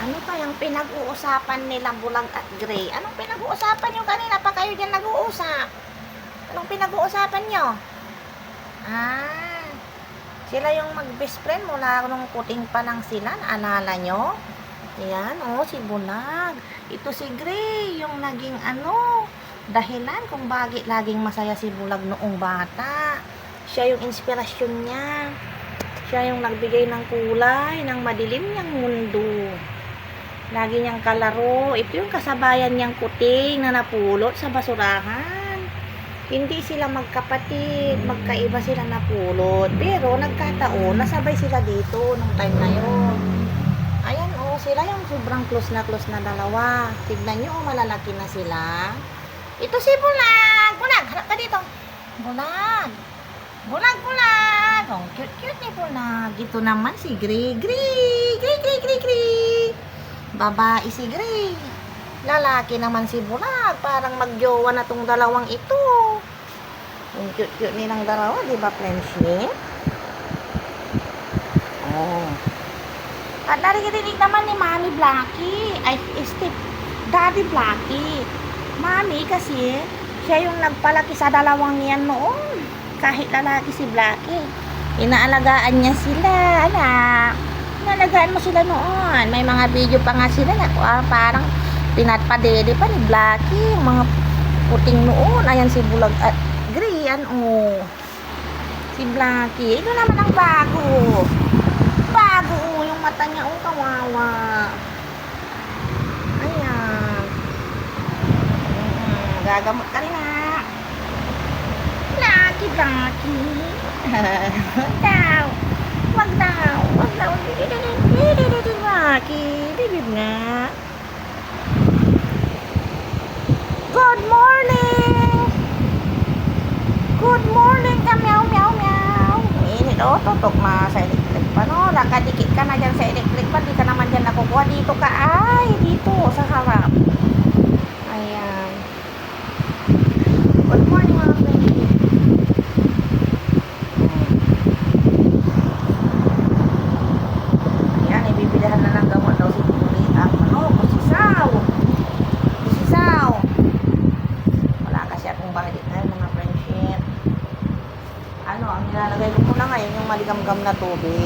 Ano pa yung pinag-uusapan nila Bulag at Gray? Anong pinag-uusapan nyo kanina pa kayo dyan nag-uusap? Anong pinag-uusapan nyo? Ah, sila yung mag-best friend mula nung kuting pa lang sila. Naalala nyo? Ayan, oh, si Bulag. Ito si Gray, yung naging dahilan kung bakit laging masaya si Bulag noong bata. Siya yung inspirasyon niya. Siya yung nagbigay ng kulay ng madilim niyang mundo. Lagi niyang kalaro. Ito yung kasabayan niyang kuting na napulot sa basurahan. Hindi sila magkapatid. Magkaiba sila napulot. Pero nagkataon, nasabay sila dito nung time na yun. Ayan oh, sila yung sobrang close na dalawa. Tignan nyo, oh, malalaki na sila. Ito si Bulag. Bulag, harap ka dito. Bulag. Bulag, Bulag. Oh, cute ni Bulag. Ito naman si Gray. Gray. Gray, Gray, Gray, Gray. Babae si Gray. Lalaki naman si Bulag. Parang magjowa na tong dalawang ito. Yung cute nilang dalawa, di ba, friendship? Oh. At narinig naman ni Mami Blackie. Ay, Daddy Blackie. Mami kasi, siya yung nagpalaki sa dalawang yan noon. Kahit lalaki si Blackie. Inaalagaan niya sila, anak. Inaalagaan mo sila noon. May mga video pa nga sila na parang pinatpadede pa ni Blackie. Yung mga puting noon. Ayan si Bulag at Gray. Yan, oh. Si Blackie. Ito naman ang bago. Bago, oh. Yung mata niya, oh, kawawa. Ayan. Gagamot ka rin, ha. Blackie, Blackie. Daw. Wag daw. Wag daw. Blackie. Bibib nga. Good morning. Good morning ka, meow, meow, meow. Init, oh, tutok ma sa electric pa, no? Nakadikit ka na dyan sa electric pa. Di ka naman dyan nakukuha. Dito ka, ay, dito, sa harap. Ayan. Good morning, mga friends. Ayan, ibibidahan na ng gamot daw si Puri. Kusisaw. Kusisaw. Wala kasi akong balik na mga friendship. Ang nilalagay ko muna ngayon yung maligam-gam na tubig.